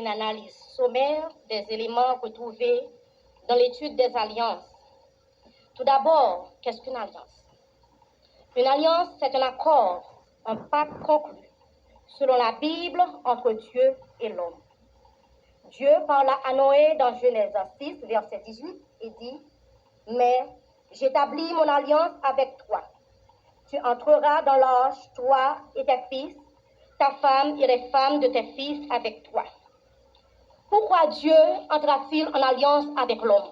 une analyse sommaire des éléments retrouvés dans l'étude des alliances. Tout d'abord, qu'est-ce qu'une alliance? Une alliance, c'est un accord, un pacte conclu, selon la Bible, entre Dieu et l'homme. Dieu parla à Noé dans Genèse 6, verset 18, et dit « Mais j'établis mon alliance avec toi. Tu entreras dans l'arche, toi et tes fils, ta femme et les femmes de tes fils avec toi. » Pourquoi Dieu entra-t-il en alliance avec l'homme?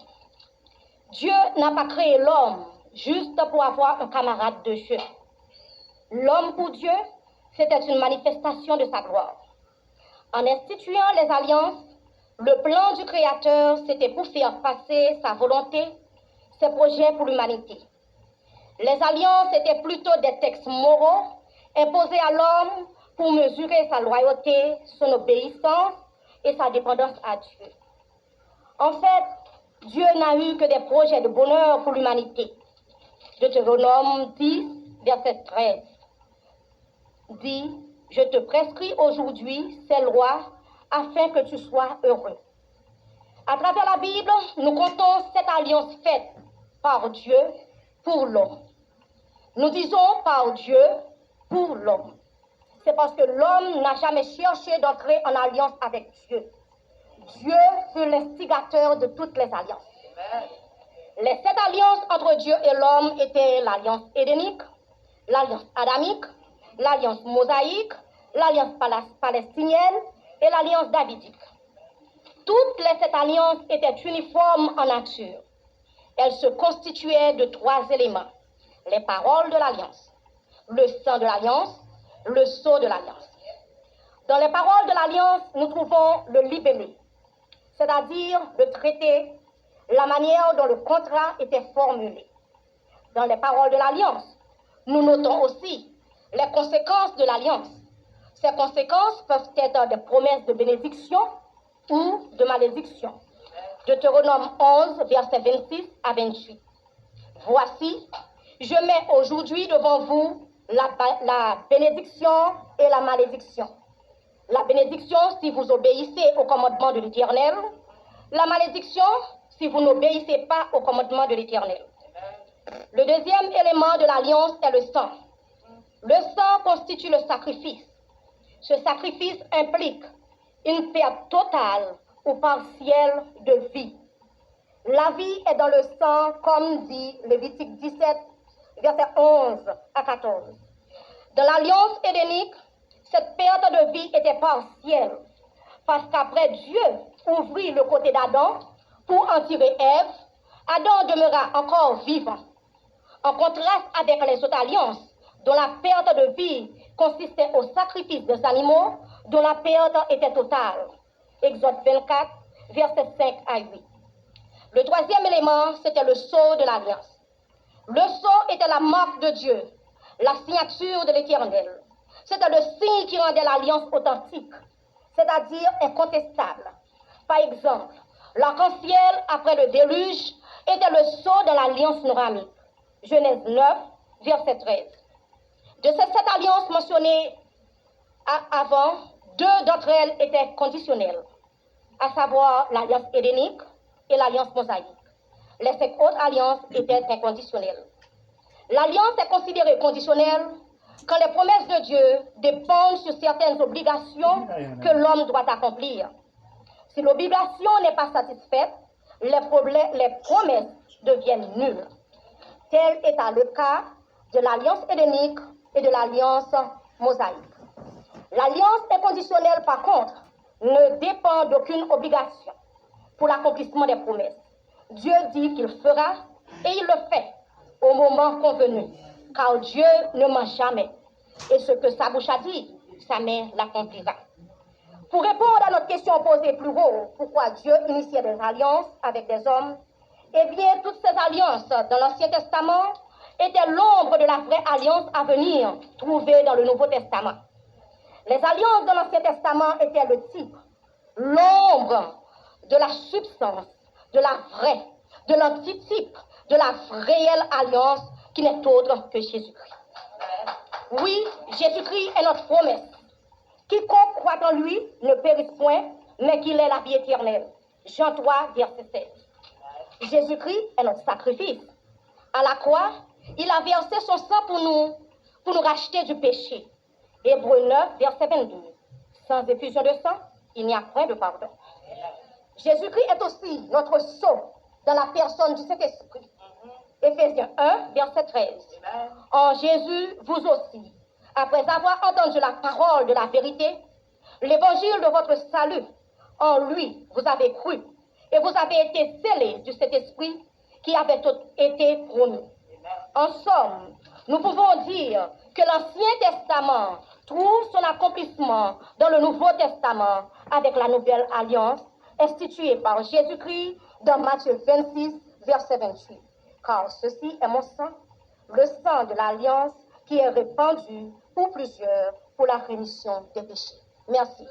Dieu n'a pas créé l'homme juste pour avoir un camarade de jeu. L'homme pour Dieu, c'était une manifestation de sa gloire. En instituant les alliances, le plan du Créateur, c'était pour faire passer sa volonté, ses projets pour l'humanité. Les alliances étaient plutôt des textes moraux imposés à l'homme pour mesurer sa loyauté, son obéissance et sa dépendance à Dieu. En fait, Dieu n'a eu que des projets de bonheur pour l'humanité. Deutéronome 10, verset 13, dit « Je te prescris aujourd'hui ces lois afin que tu sois heureux. » À travers la Bible, nous comptons cette alliance faite par Dieu pour l'homme. Nous disons par Dieu pour l'homme. C'est parce que l'homme n'a jamais cherché d'entrer en alliance avec Dieu. Dieu fut l'instigateur de toutes les alliances. Les 7 alliances entre Dieu et l'homme étaient l'alliance édénique, l'alliance adamique, l'alliance mosaïque, l'alliance palestinienne et l'alliance davidique. Toutes les 7 alliances étaient uniformes en nature. Elles se constituaient de 3 éléments: les paroles de l'alliance, le sang de l'alliance, le sceau de l'alliance. Dans les paroles de l'alliance, nous trouvons le libellé, c'est-à-dire le traité, la manière dont le contrat était formulé. Dans les paroles de l'alliance, nous notons aussi les conséquences de l'alliance. Ces conséquences peuvent être des promesses de bénédiction ou de malédiction. Deutéronome 11, versets 26 à 28. Voici, je mets aujourd'hui devant vous la bénédiction et la malédiction. La bénédiction si vous obéissez au commandement de l'Éternel. La malédiction si vous n'obéissez pas au commandement de l'Éternel. Le deuxième élément de l'alliance est le sang. Le sang constitue le sacrifice. Ce sacrifice implique une perte totale ou partielle de vie. La vie est dans le sang, comme dit Lévitique 17, versets 11 à 14. Dans l'alliance édénique, cette perte de vie était partielle, parce qu'après Dieu ouvrit le côté d'Adam pour en tirer Ève, Adam demeura encore vivant. En contraste avec les autres alliances, dont la perte de vie consistait au sacrifice des animaux, dont la perte était totale. Exode 24, versets 5 à 8. Le troisième élément, c'était le sceau de l'alliance. Le sceau était la marque de Dieu, la signature de l'Éternel. C'était le signe qui rendait l'alliance authentique, c'est-à-dire incontestable. Par exemple, l'arc-en-ciel après le déluge était le sceau de l'alliance nouramique. Genèse 9, verset 13. De ces 7 alliances mentionnées avant, 2 d'entre elles étaient conditionnelles, à savoir l'alliance édénique et l'alliance mosaïque. Les 5 autres alliances étaient inconditionnelles. L'alliance est considérée conditionnelle quand les promesses de Dieu dépendent sur certaines obligations que l'homme doit accomplir. Si l'obligation n'est pas satisfaite, les promesses deviennent nulles. Tel est le cas de l'alliance édénique et de l'alliance mosaïque. L'alliance inconditionnelle, par contre, ne dépend d'aucune obligation pour l'accomplissement des promesses. Dieu dit qu'il fera et il le fait au moment convenu, car Dieu ne ment jamais. Et ce que sa bouche a dit, sa main l'accomplira. Pour répondre à notre question posée plus haut, pourquoi Dieu initiait des alliances avec des hommes, eh bien, toutes ces alliances dans l'Ancien Testament étaient l'ombre de la vraie alliance à venir, trouvée dans le Nouveau Testament. Les alliances de l'Ancien Testament étaient le type, l'ombre de la substance, de la vraie, de l'antitype, de la réelle alliance qui n'est autre que Jésus-Christ. Oui, Jésus-Christ est notre promesse. Quiconque croit en lui ne périsse point, mais qu'il est la vie éternelle. Jean 3, verset 16. Jésus-Christ est notre sacrifice. À la croix, il a versé son sang pour nous racheter du péché. Hébreux 9, verset 22. Sans effusion de sang, il n'y a point de pardon. Jésus-Christ est aussi notre sceau dans la personne du Saint-Esprit. Éphésiens 1, verset 13. En Jésus, vous aussi, après avoir entendu la parole de la vérité, l'évangile de votre salut, en lui, vous avez cru et vous avez été scellés du Saint-Esprit qui avait été promis. En somme, nous pouvons dire que l'Ancien Testament trouve son accomplissement dans le Nouveau Testament avec la nouvelle alliance instituée par Jésus-Christ dans Matthieu 26, verset 28. Car ceci est mon sang, le sang de l'alliance qui est répandu pour plusieurs pour la rémission des péchés. Merci.